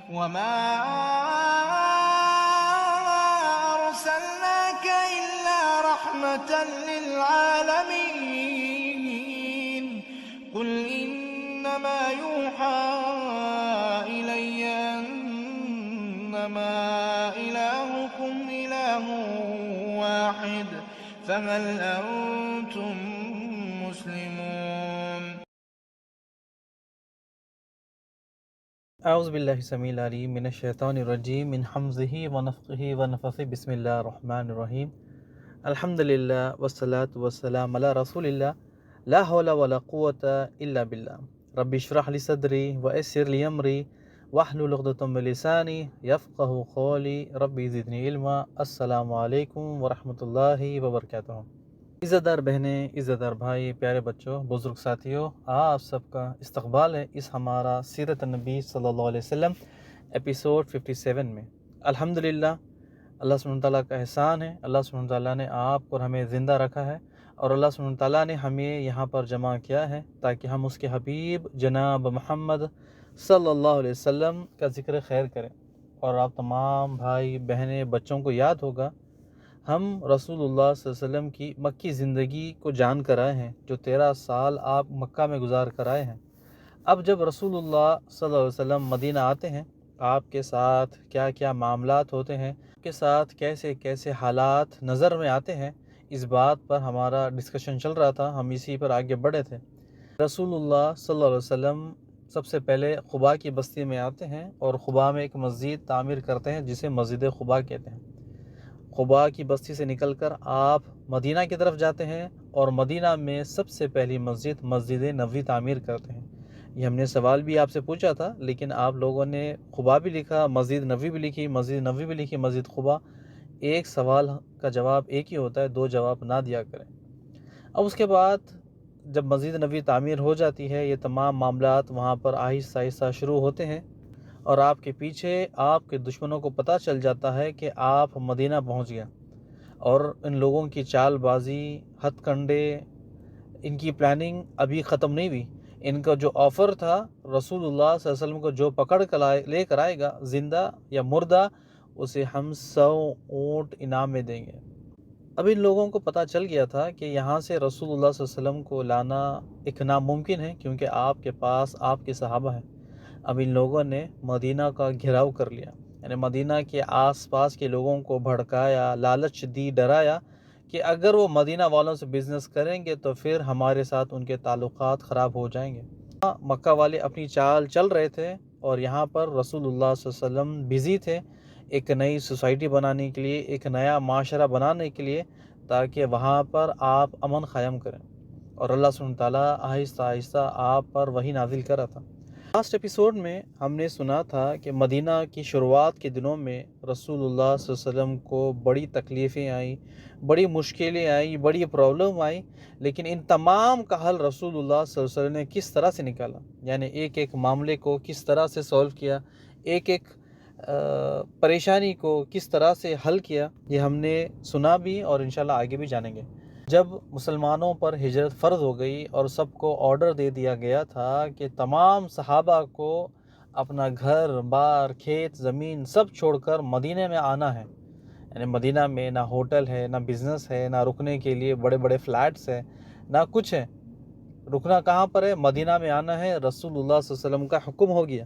وما أرسلناك إلا رحمة للعالمين قل إنما يوحى إلي أنما إلهكم إله واحد فهل أنتم مسلمون؟ اعوذ باللہ السمیع العلیم من الشیطان الرجیم من حمزہ ونفخہ ونفثہ بسم اللہ الرحمن الرحیم الحمدللہ والصلاة والسلام علی رسول اللہ لا حول ولا قوة الا باللہ رب اشرح لی صدری ویسر لی امری واحلل عقدۃ من لسانی یفقہوا قولی رب زدنی علما۔ السلام علیکم ورحمۃ اللہ وبرکاتہ۔ عزت دار بہنیں، عزت دار بھائی، پیارے بچوں، بزرگ ساتھیوں، آپ سب کا استقبال ہے اس ہمارا سیرت النبی صلی اللہ علیہ وسلم ایپیسوڈ 57 میں۔ الحمدللہ اللہ سبحانہ تعالیٰ کا احسان ہے، اللہ سبحانہ تعالیٰ نے آپ اور ہمیں زندہ رکھا ہے، اور اللہ سبحانہ تعالیٰ نے ہمیں یہاں پر جمع کیا ہے تاکہ ہم اس کے حبیب جناب محمد صلی اللہ علیہ وسلم کا ذکر خیر کریں۔ اور آپ تمام بھائی بہنیں بچوں کو یاد ہوگا، ہم رسول اللہ صلی اللہ علیہ وسلم کی مکی زندگی کو جان کر آئے ہیں، جو 13 سال آپ مکہ میں گزار کر آئے ہیں۔ اب جب رسول اللہ صلی اللہ علیہ وسلم مدینہ آتے ہیں، آپ کے ساتھ کیا کیا معاملات ہوتے ہیں، آپ کے ساتھ کیسے کیسے حالات نظر میں آتے ہیں، اس بات پر ہمارا ڈسکشن چل رہا تھا، ہم اسی پر آگے بڑھے تھے۔ رسول اللہ صلی اللہ علیہ وسلم سب سے پہلے قباء کی بستی میں آتے ہیں اور قباء میں ایک مسجد تعمیر کرتے ہیں جسے مسجد قباء کہتے ہیں۔ قباء کی بستی سے نکل کر آپ مدینہ کی طرف جاتے ہیں اور مدینہ میں سب سے پہلی مسجد مسجد نبوی تعمیر کرتے ہیں۔ یہ ہم نے سوال بھی آپ سے پوچھا تھا، لیکن آپ لوگوں نے قباء بھی لکھا، مسجد نبوی بھی لکھی، مسجد نبوی بھی لکھی، مسجد قباء۔ ایک سوال کا جواب ایک ہی ہوتا ہے، دو جواب نہ دیا کریں۔ اب اس کے بعد جب مسجد نبوی تعمیر ہو جاتی ہے، یہ تمام معاملات وہاں پر آہستہ آہستہ شروع ہوتے ہیں، اور آپ کے پیچھے آپ کے دشمنوں کو پتہ چل جاتا ہے کہ آپ مدینہ پہنچ گیا، اور ان لوگوں کی چال بازی، ہتھ کنڈے، ان کی پلاننگ ابھی ختم نہیں ہوئی۔ ان کا جو آفر تھا رسول اللہ صلی اللہ علیہ وسلم کو جو پکڑ کر لے کر آئے گا، زندہ یا مردہ، اسے ہم 100 اونٹ انعام میں دیں گے۔ اب ان لوگوں کو پتہ چل گیا تھا کہ یہاں سے رسول اللہ صلی اللہ علیہ وسلم کو لانا ایک ناممکن ہے، کیونکہ آپ کے پاس آپ کے صحابہ ہیں۔ اب ان لوگوں نے مدینہ کا گھیراؤ کر لیا، یعنی مدینہ کے آس پاس کے لوگوں کو بھڑکایا، لالچ دی، ڈرایا کہ اگر وہ مدینہ والوں سے بزنس کریں گے تو پھر ہمارے ساتھ ان کے تعلقات خراب ہو جائیں گے۔ مکہ والے اپنی چال چل رہے تھے، اور یہاں پر رسول اللہ صلی اللہ علیہ وسلم بزی تھے ایک نئی سوسائٹی بنانے کے لیے، ایک نیا معاشرہ بنانے کے لیے، تاکہ وہاں پر آپ امن قائم کریں، اور اللہ سبحانہ تعالیٰ آہستہ آہستہ آپ پر وحی نازل کر رہا تھا۔ لاسٹ ایپیسوڈ میں ہم نے سنا تھا کہ مدینہ کی شروعات کے دنوں میں رسول اللہ صلی اللہ علیہ وسلم کو بڑی تکلیفیں آئیں، بڑی مشکلیں آئیں، بڑی پرابلم آئیں، لیکن ان تمام کا حل رسول اللہ صلی اللہ علیہ وسلم نے کس طرح سے نکالا، یعنی ایک ایک معاملے کو کس طرح سے سولو کیا، ایک ایک پریشانی کو کس طرح سے حل کیا، یہ ہم نے سنا بھی اور انشاءاللہ آگے بھی جانیں گے۔ جب مسلمانوں پر ہجرت فرض ہو گئی اور سب کو آرڈر دے دیا گیا تھا کہ تمام صحابہ کو اپنا گھر بار، کھیت، زمین سب چھوڑ کر مدینہ میں آنا ہے، یعنی مدینہ میں نہ ہوٹل ہے، نہ بزنس ہے، نہ رکنے کے لیے بڑے بڑے فلیٹس ہے، نہ کچھ ہے، رکنا کہاں پر ہے؟ مدینہ میں آنا ہے۔ رسول اللہ صلی اللہ علیہ وسلم کا حکم ہو گیا۔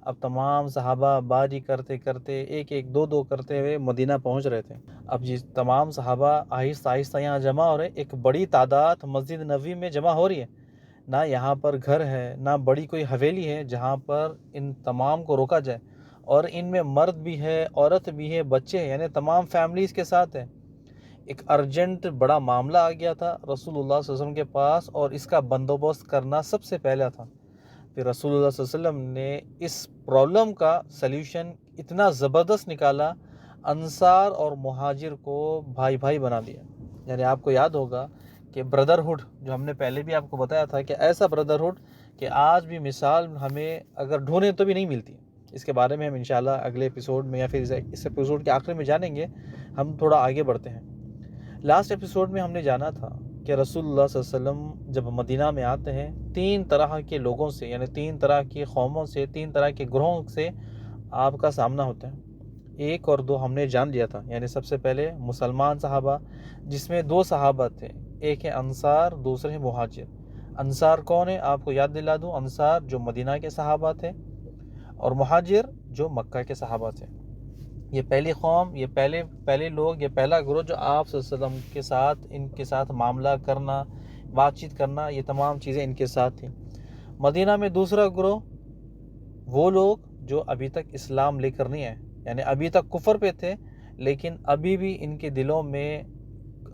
اب تمام صحابہ باری کرتے کرتے، ایک ایک دو دو کرتے ہوئے مدینہ پہنچ رہے تھے۔ اب یہ تمام صحابہ آہستہ آہستہ یہاں جمع ہو رہے، ایک بڑی تعداد مسجد نبوی میں جمع ہو رہی ہے، نہ یہاں پر گھر ہے، نہ بڑی کوئی حویلی ہے جہاں پر ان تمام کو روکا جائے، اور ان میں مرد بھی ہے، عورت بھی ہے، بچے ہیں، یعنی تمام فیملیز کے ساتھ ہیں۔ ایک ارجنٹ بڑا معاملہ آ گیا تھا رسول اللہ صلی اللہ علیہ وسلم کے پاس، اور اس کا بندوبست کرنا سب سے پہلا تھا۔ پھر رسول اللہ صلی اللہ علیہ وسلم نے اس پرابلم کا سلیوشن اتنا زبردست نکالا، انصار اور مہاجر کو بھائی بھائی بنا دیا۔ یعنی آپ کو یاد ہوگا کہ بردرہڈ، جو ہم نے پہلے بھی آپ کو بتایا تھا کہ ایسا بردرہڈ کہ آج بھی مثال ہمیں اگر ڈھونڈیں تو بھی نہیں ملتی۔ اس کے بارے میں ہم انشاءاللہ اگلے ایپیسوڈ میں یا پھر اس ایپیسوڈ کے آخر میں جانیں گے۔ ہم تھوڑا آگے بڑھتے ہیں۔ لاسٹ ایپیسوڈ میں ہم نے جانا تھا کہ رسول اللہ صلی اللہ علیہ وسلم جب مدینہ میں آتے ہیں، 3 طرح کے لوگوں سے، یعنی 3 طرح کی قوموں سے، 3 طرح کے گروہوں سے آپ کا سامنا ہوتا ہے۔ 1 اور 2 ہم نے جان لیا تھا، یعنی سب سے پہلے مسلمان صحابہ، جس میں 2 صحابہ تھے، ایک ہے انصار، دوسرے ہیں مہاجر۔ انصار کون ہے؟ آپ کو یاد دلا دوں، انصار جو مدینہ کے صحابہ تھے، اور مہاجر جو مکہ کے صحابہ تھے۔ یہ پہلی قوم، یہ پہلے لوگ، یہ پہلا گروہ جو آپ صلی اللہ علیہ وسلم کے ساتھ، ان کے ساتھ معاملہ کرنا، بات چیت کرنا، یہ تمام چیزیں ان کے ساتھ تھیں۔ مدینہ میں دوسرا گروہ وہ لوگ جو ابھی تک اسلام لے کر نہیں آئے، یعنی ابھی تک کفر پہ تھے، لیکن ابھی بھی ان کے دلوں میں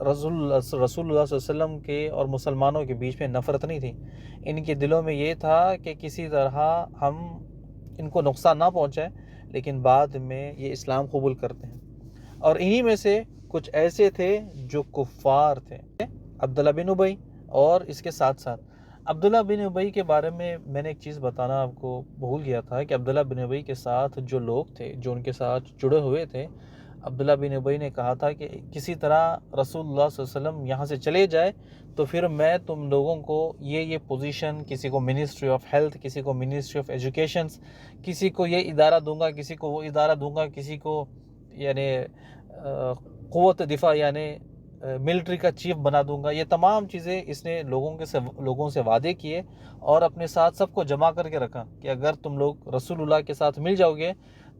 رسول اللہ صلی اللہ علیہ وسلم کے اور مسلمانوں کے بیچ میں نفرت نہیں تھی۔ ان کے دلوں میں یہ تھا کہ کسی طرح ہم ان کو نقصان نہ پہنچائے، لیکن بعد میں یہ اسلام قبول کرتے ہیں۔ اور انہی میں سے کچھ ایسے تھے جو کفار تھے، عبداللہ بن ابی، اور اس کے ساتھ ساتھ عبداللہ بن ابی کے بارے میں نے ایک چیز بتانا آپ کو بھول گیا تھا کہ عبداللہ بن ابی کے ساتھ جو لوگ تھے، جو ان کے ساتھ جڑے ہوئے تھے، عبداللہ بن ابی نے کہا تھا کہ کسی طرح رسول اللہ صلی اللہ علیہ وسلم یہاں سے چلے جائے تو پھر میں تم لوگوں کو یہ پوزیشن، کسی کو منسٹری آف ہیلتھ، کسی کو منسٹری آف ایجوکیشنز، کسی کو یہ ادارہ دوں گا، کسی کو وہ ادارہ دوں گا، کسی کو یعنی قوت دفاع یعنی ملٹری کا چیف بنا دوں گا۔ یہ تمام چیزیں اس نے لوگوں سے وعدے کیے، اور اپنے ساتھ سب کو جمع کر کے رکھا کہ اگر تم لوگ رسول اللہ کے ساتھ مل جاؤ گے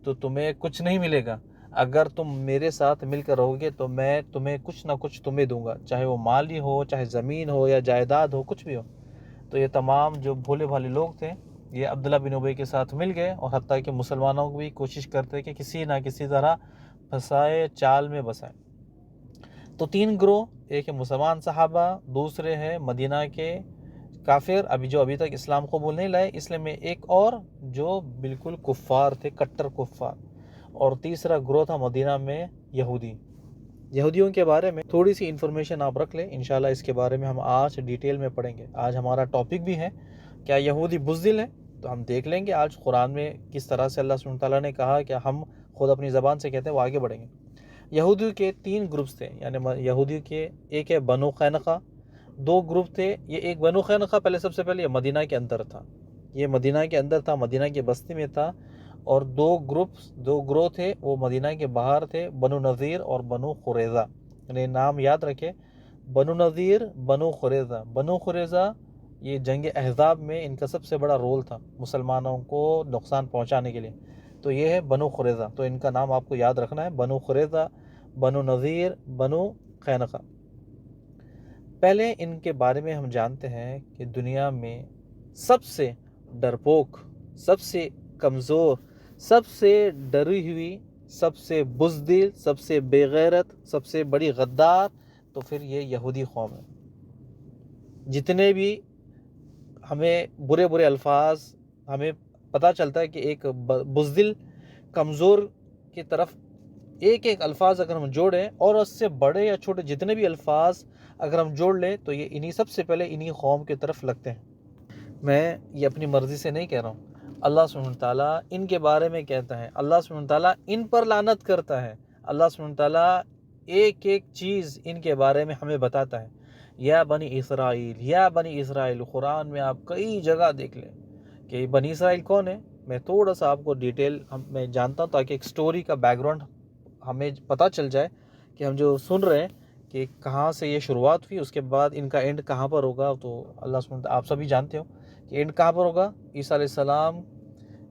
تو تمہیں کچھ نہیں ملے گا، اگر تم میرے ساتھ مل کر رہو گے تو میں تمہیں کچھ نہ کچھ تمہیں دوں گا، چاہے وہ مالی ہو، چاہے زمین ہو یا جائیداد ہو، کچھ بھی ہو۔ تو یہ تمام جو بھولے بھالے لوگ تھے، یہ عبداللہ بن ابی کے ساتھ مل گئے، اور حتیٰ کہ مسلمانوں کو بھی کوشش کرتے کہ کسی نہ کسی طرح پھنسائے، چال میں بسائے۔ تو 3 گروہ، ایک ہے مسلمان صحابہ، دوسرے ہے مدینہ کے کافر ابھی تک اسلام قبول نہیں لائے، اس لیے میں ایک اور جو بالکل کفار تھے، کٹر کفار، اور تیسرا گروہ تھا مدینہ میں یہودی۔ یہودیوں کے بارے میں تھوڑی سی انفارمیشن آپ رکھ لیں، انشاءاللہ اس کے بارے میں ہم آج ڈیٹیل میں پڑھیں گے۔ آج ہمارا ٹاپک بھی ہے کیا یہودی بزدل ہیں، تو ہم دیکھ لیں گے آج قرآن میں کس طرح سے اللہ سبحانہ تعالیٰ نے کہا کہ ہم خود اپنی زبان سے کہتے ہیں، وہ آگے بڑھیں گے۔ یہودیوں کے 3 گروپس تھے، یعنی یہودیوں کے ایک ہے بنو قینقاع، 2 گروپ تھے۔ یہ ایک بنو قینقاع سب سے پہلے یہ مدینہ کے اندر تھا، یہ مدینہ کے اندر تھا، مدینہ کی بستی میں تھا، اور 2 گروہ تھے وہ مدینہ کے باہر تھے، بنو نذیر اور بنو قریظہ۔ یعنی نام یاد رکھے، بنو نذیر، بنو قریظہ۔ بنو قریظہ یہ جنگ احزاب میں ان کا سب سے بڑا رول تھا مسلمانوں کو نقصان پہنچانے کے لیے، تو یہ ہے بنو قریظہ۔ تو ان کا نام آپ کو یاد رکھنا ہے، بنو قریظہ، بنو نذیر، بنو قینقاع۔ پہلے ان کے بارے میں ہم جانتے ہیں کہ دنیا میں سب سے ڈرپوک، سب سے کمزور، سب سے ڈری ہوئی، سب سے بزدل، سب سے بے غیرت، سب سے بڑی غدار، تو پھر یہ یہودی قوم ہے۔ جتنے بھی ہمیں برے الفاظ ہمیں پتہ چلتا ہے کہ ایک بزدل، کمزور کی طرف ایک الفاظ اگر ہم جوڑیں، اور اس سے بڑے یا چھوٹے جتنے بھی الفاظ اگر ہم جوڑ لیں، تو یہ سب سے پہلے انہی قوم کی طرف لگتے ہیں۔ میں یہ اپنی مرضی سے نہیں کہہ رہا ہوں، اللہ سبحانہ تعالیٰ ان کے بارے میں کہتا ہے، اللہ سبحانہ تعالیٰ ان پر لعنت کرتا ہے، اللہ سبحانہ تعالیٰ ایک چیز ان کے بارے میں ہمیں بتاتا ہے۔ یا بنی اسرائیل، یا بنی اسرائیل، قرآن میں آپ کئی جگہ دیکھ لیں کہ بنی اسرائیل کون ہے۔ میں تھوڑا سا آپ کو ڈیٹیل میں جانتا ہوں تاکہ ایک سٹوری کا بیک گراؤنڈ ہمیں پتہ چل جائے کہ ہم جو سن رہے ہیں کہ کہاں سے یہ شروعات ہوئی، اس کے بعد ان کا اینڈ کہاں پر ہوگا۔ تو اللہ سبحانہ آپ سبھی جانتے ہو کہ اینڈ کہاں پر ہوگا، عیسیٰ علیہ السلام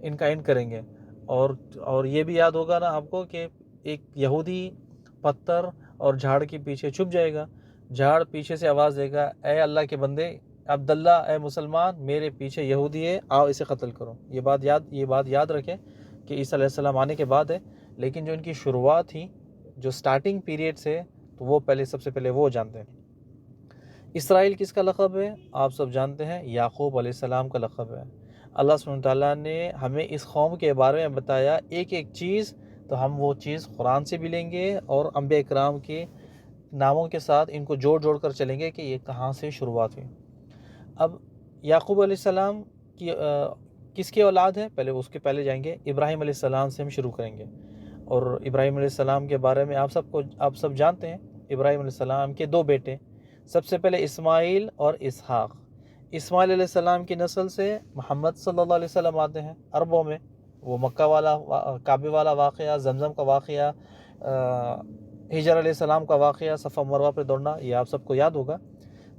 ان کا اینڈ کریں گے۔ اور یہ بھی یاد ہوگا نا آپ کو کہ ایک یہودی پتھر اور جھاڑ کے پیچھے چھپ جائے گا، جھاڑ پیچھے سے آواز دے گا، اے اللہ کے بندے عبداللہ، اے مسلمان، میرے پیچھے یہودی ہے، آؤ اسے قتل کرو۔ یہ بات یاد رکھیں کہ عیسیٰ علیہ السلام آنے کے بعد ہے، لیکن جو ان کی شروعات تھی، جو سٹارٹنگ پیریڈ سے، تو وہ سب سے پہلے وہ جانتے ہیں۔ اسرائیل کس کا لقب ہے؟ آپ سب جانتے ہیں، یعقوب علیہ السلام کا لقب ہے۔ اللہ سبحانہ تعالیٰ نے ہمیں اس قوم کے بارے میں بتایا ایک چیز، تو ہم وہ چیز قرآن سے بھی لیں گے اور انبیاء کرام کے ناموں کے ساتھ ان کو جوڑ کر چلیں گے کہ یہ کہاں سے شروعات ہوئی۔ اب یعقوب علیہ السلام کی کس کی اولاد ہے؟ اس کے پہلے جائیں گے، ابراہیم علیہ السلام سے ہم شروع کریں گے۔ اور ابراہیم علیہ السلام کے بارے میں آپ سب جانتے ہیں، ابراہیم علیہ السلام کے 2 بیٹے، سب سے پہلے اسماعیل اور اسحاق۔ اسماعیل علیہ السلام کی نسل سے محمد صلی اللہ علیہ وسلم آتے ہیں عربوں میں، وہ مکہ والا کعبے والا واقعہ، زمزم کا واقعہ، ہجر علیہ السلام کا واقعہ، صفا مروہ پہ دوڑنا، یہ آپ سب کو یاد ہوگا۔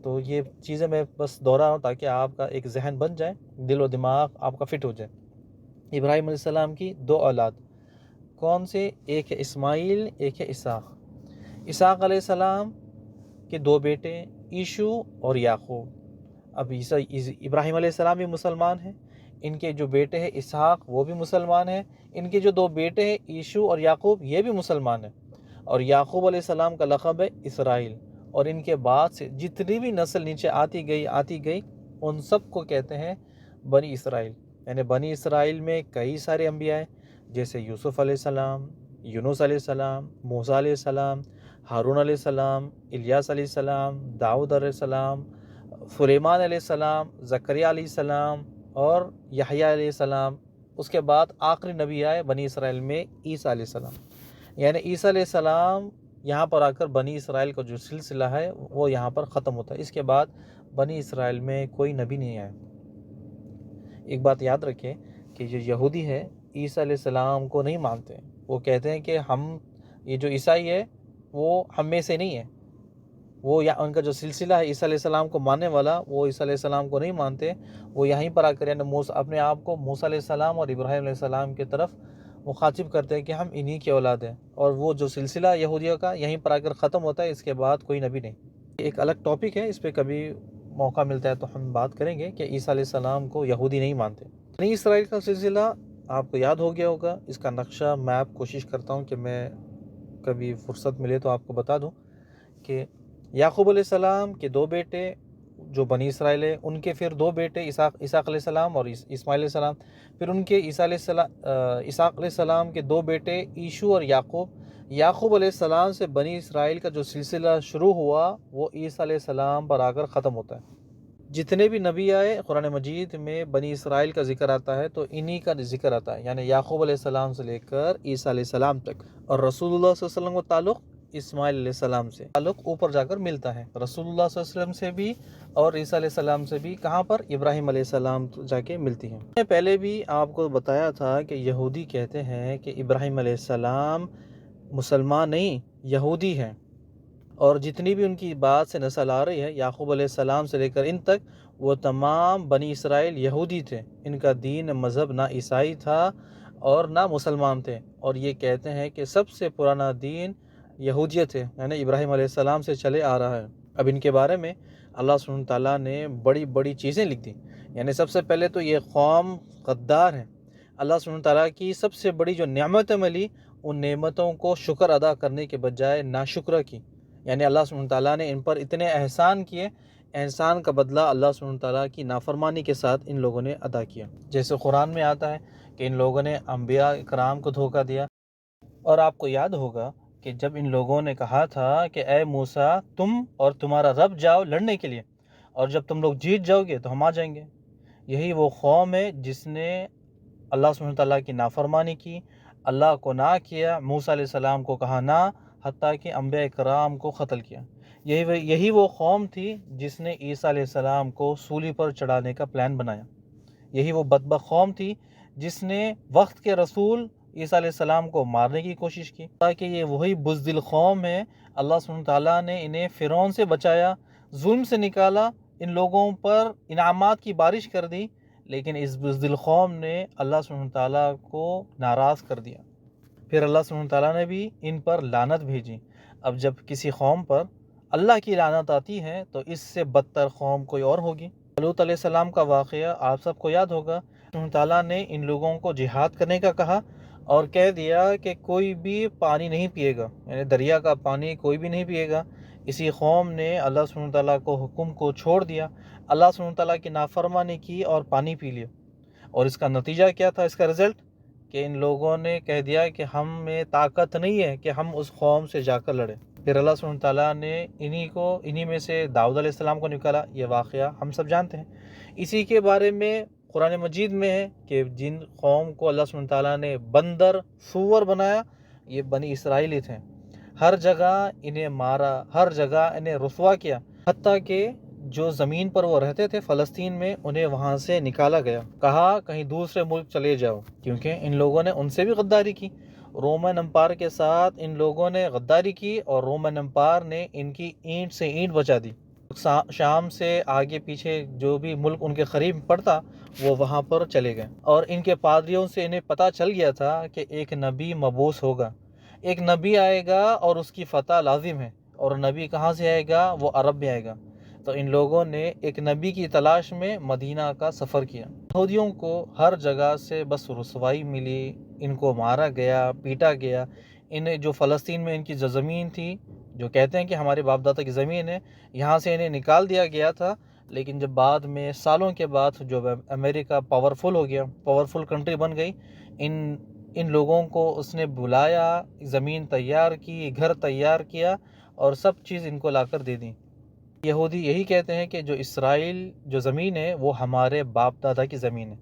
تو یہ چیزیں میں بس دوہرا رہا ہوں تاکہ آپ کا ایک ذہن بن جائے، دل و دماغ آپ کا فٹ ہو جائے۔ ابراہیم علیہ السلام کی 2 اولاد کون سے؟ ایک ہے اسماعیل، ایک ہے اسحاق۔ اسحاق علیہ السلام کے 2 بیٹے عیشو اور یعقوب۔ اب ابراہیم علیہ السلام بھی مسلمان ہیں، ان کے جو بیٹے ہیں اسحاق وہ بھی مسلمان ہیں، ان کے جو 2 بیٹے ہیں عیشو اور یعقوب یہ بھی مسلمان ہیں، اور یعقوب علیہ السلام کا لقب ہے اسرائیل، اور ان کے بعد سے جتنی بھی نسل نیچے آتی گئی ان سب کو کہتے ہیں بنی اسرائیل۔ یعنی بنی اسرائیل میں کئی سارے انبیاء ہیں، جیسے یوسف علیہ السلام، یونس علیہ السلام، موسیٰ علیہ السلام، ہارون علیہ السلام، الیاس علیہ السلام، داؤد علیہ السلام، سلیمان علیہ السلام، زکریا علیہ السلام اور یحییٰ علیہ السلام۔ اس کے بعد آخری نبی آئے بنی اسرائیل میں عیسیٰ علیہ السلام۔ یعنی عیسیٰ علیہ السلام یہاں پر آ کر بنی اسرائیل کا جو سلسلہ ہے وہ یہاں پر ختم ہوتا ہے۔ اس کے بعد بنی اسرائیل میں کوئی نبی نہیں آیا۔ ایک بات یاد رکھیں کہ جو یہودی ہے عیسیٰ علیہ السلام کو نہیں مانتے، وہ کہتے ہیں کہ یہ جو عیسائی ہے وہ ہم میں سے نہیں ہے، وہ ان کا جو سلسلہ ہے عیسیٰ علیہ السلام کو ماننے والا وہ عیسیٰ علیہ السلام کو نہیں مانتے۔ وہ یہیں پر آ کر یعنی اپنے آپ کو موسیٰ علیہ السلام اور ابراہیم علیہ السلام کی طرف مخاطب کرتے ہیں کہ ہم انہی کی اولاد ہیں، اور وہ جو سلسلہ یہودیوں کا یہیں پر آ کر ختم ہوتا ہے۔ اس کے بعد کوئی نبی نہیں۔ ایک الگ ٹاپک ہے، اس پہ کبھی موقع ملتا ہے تو ہم بات کریں گے کہ عیسیٰ علیہ السلام کو یہودی نہیں مانتے۔ بنی اسرائیل کا سلسلہ آپ کو یاد ہو گیا ہوگا، اس کا نقشہ میں کوشش کرتا ہوں کہ میں کبھی فرصت ملے تو آپ کو بتا دوں کہ یعقوب علیہ السلام کے 2 بیٹے جو بنی اسرائیل ہے، ان کے پھر 2 بیٹے اسحاق علیہ السلام اور اسماعیل علیہ السلام، پھر ان کے اسحاق علیہ السلام کے 2 بیٹے عیشو اور یعقوب علیہ السلام سے بنی اسرائیل کا جو سلسلہ شروع ہوا وہ عیسیٰ علیہ السلام پر آ کر ختم ہوتا ہے۔ جتنے بھی نبی آئے قرآن مجید میں بنی اسرائیل کا ذکر آتا ہے تو انہی کا ذکر آتا ہے، یعنی یعقوب علیہ السلام سے لے کر عیسیٰ علیہ السلام تک، اور رسول اللہ صلی اللہ علیہ وسلم کا تعلق اسماعیل علیہ السلام سے تعلق اوپر جا کر ملتا ہے، رسول اللہ صلی اللہ علیہ وسلم سے بھی اور عیسیٰ علیہ السلام سے بھی کہاں پر؟ ابراہیم علیہ السلام جا کے ملتی ہے۔ میں پہلے بھی آپ کو بتایا تھا کہ یہودی کہتے ہیں کہ ابراہیم علیہ السلام مسلمان نہیں یہودی ہیں، اور جتنی بھی ان کی بات سے نسل آ رہی ہے یعقوب علیہ السلام سے لے کر ان تک، وہ تمام بنی اسرائیل یہودی تھے۔ ان کا دین مذہب نہ عیسائی تھا اور نہ مسلمان تھے، اور یہ کہتے ہیں کہ سب سے پرانا دین یہودیت ہے، یعنی ابراہیم علیہ السلام سے چلے آ رہا ہے۔ اب ان کے بارے میں اللہ سبحانہ وتعالیٰ نے بڑی بڑی چیزیں لکھ دی۔ یعنی سب سے پہلے تو یہ قوم غدار ہے۔ اللہ سبحانہ وتعالیٰ کی سب سے بڑی جو نعمتیں ملی، ان نعمتوں کو شکر ادا کرنے کے بجائے ناشکرہ کی۔ یعنی اللہ سبحانہ وتعالیٰ نے ان پر اتنے احسان کیے، احسان کا بدلہ اللہ سبحانہ وتعالیٰ کی نافرمانی کے ساتھ ان لوگوں نے ادا کیا۔ جیسے قرآن میں آتا ہے کہ ان لوگوں نے انبیاء کرام کو دھوکہ دیا، اور آپ کو یاد ہوگا کہ جب ان لوگوں نے کہا تھا کہ اے موسیٰ تم اور تمہارا رب جاؤ لڑنے کے لیے، اور جب تم لوگ جیت جاؤ گے تو ہم آ جائیں گے۔ یہی وہ قوم ہے جس نے اللہ سبحانہ وتعالیٰ کی نافرمانی کی، اللہ کو نہ کیا، موسیٰ علیہ السلام کو کہا نہ، حتیٰ کہ انبیاء کرام کو قتل کیا۔ یہی وہ قوم تھی جس نے عیسیٰ علیہ السلام کو سولی پر چڑھانے کا پلان بنایا۔ یہی وہ بدبخت قوم تھی جس نے وقت کے رسول عیسیٰ علیہ السلام کو مارنے کی کوشش کی، تاکہ یہ وہی بزدل قوم ہے۔ اللہ سبحانہ وتعالیٰ نے انہیں فرعون سے بچایا، ظلم سے نکالا، ان لوگوں پر انعامات کی بارش کر دی، لیکن اس بزدل قوم نے اللہ سبحانہ وتعالیٰ کو ناراض کر دیا۔ پھر اللہ سبحانہ وتعالیٰ نے بھی ان پر لعنت بھیجی۔ اب جب کسی قوم پر اللہ کی لعنت آتی ہے تو اس سے بدتر قوم کوئی اور ہوگی۔ لوط علیہ السلام کا واقعہ آپ سب کو یاد ہوگا۔ اللہ تعالیٰ نے ان لوگوں کو جہاد کرنے کا کہا اور کہہ دیا کہ کوئی بھی پانی نہیں پیے گا، یعنی دریا کا پانی کوئی بھی نہیں پیے گا۔ اسی قوم نے اللہ سبحانہ تعالیٰ کو حکم کو چھوڑ دیا، اللہ سبحانہ تعالیٰ کی نافرمانی کی اور پانی پی لیا، اور اس کا نتیجہ کیا تھا؟ اس کا رزلٹ کہ ان لوگوں نے کہہ دیا کہ ہم میں طاقت نہیں ہے کہ ہم اس قوم سے جا کر لڑیں۔ پھر اللہ سبحانہ تعالیٰ نے انہی میں سے داؤد علیہ السلام کو نکالا۔ یہ واقعہ ہم سب جانتے ہیں۔ اسی کے بارے میں قرآن مجید میں ہے کہ جن قوم کو اللہ سبحانہ تعالیٰ نے بندر سور بنایا، یہ بنی اسرائیلی تھے۔ ہر جگہ انہیں مارا، ہر جگہ انہیں رسوا کیا، حتیٰ کہ جو زمین پر وہ رہتے تھے فلسطین میں، انہیں وہاں سے نکالا گیا، کہا کہیں دوسرے ملک چلے جاؤ، کیونکہ ان لوگوں نے ان سے بھی غداری کی۔ رومن امپائر کے ساتھ ان لوگوں نے غداری کی اور رومن امپائر نے ان کی اینٹ سے اینٹ بچا دی۔ شام سے آگے پیچھے جو بھی ملک ان کے قریب پڑتا وہ وہاں پر چلے گئے، اور ان کے پادریوں سے انہیں پتہ چل گیا تھا کہ ایک نبی مبعوث ہوگا، ایک نبی آئے گا اور اس کی فتح لازم ہے، اور نبی کہاں سے آئے گا؟ وہ عرب میں آئے گا۔ تو ان لوگوں نے ایک نبی کی تلاش میں مدینہ کا سفر کیا۔ یہودیوں کو ہر جگہ سے بس رسوائی ملی، ان کو مارا گیا، پیٹا گیا۔ انہیں جو فلسطین میں ان کی جو زمین تھی، جو کہتے ہیں کہ ہمارے باپ دادا کی زمین ہے، یہاں سے انہیں نکال دیا گیا تھا۔ لیکن جب بعد میں سالوں کے بعد جو امریکہ پاورفل ہو گیا، پاورفل کنٹری بن گئی، ان لوگوں کو اس نے بلایا، زمین تیار کی، گھر تیار کیا، اور سب چیز ان کو لا کر دے دی۔ یہودی یہی کہتے ہیں کہ جو اسرائیل جو زمین ہے وہ ہمارے باپ دادا کی زمین ہے،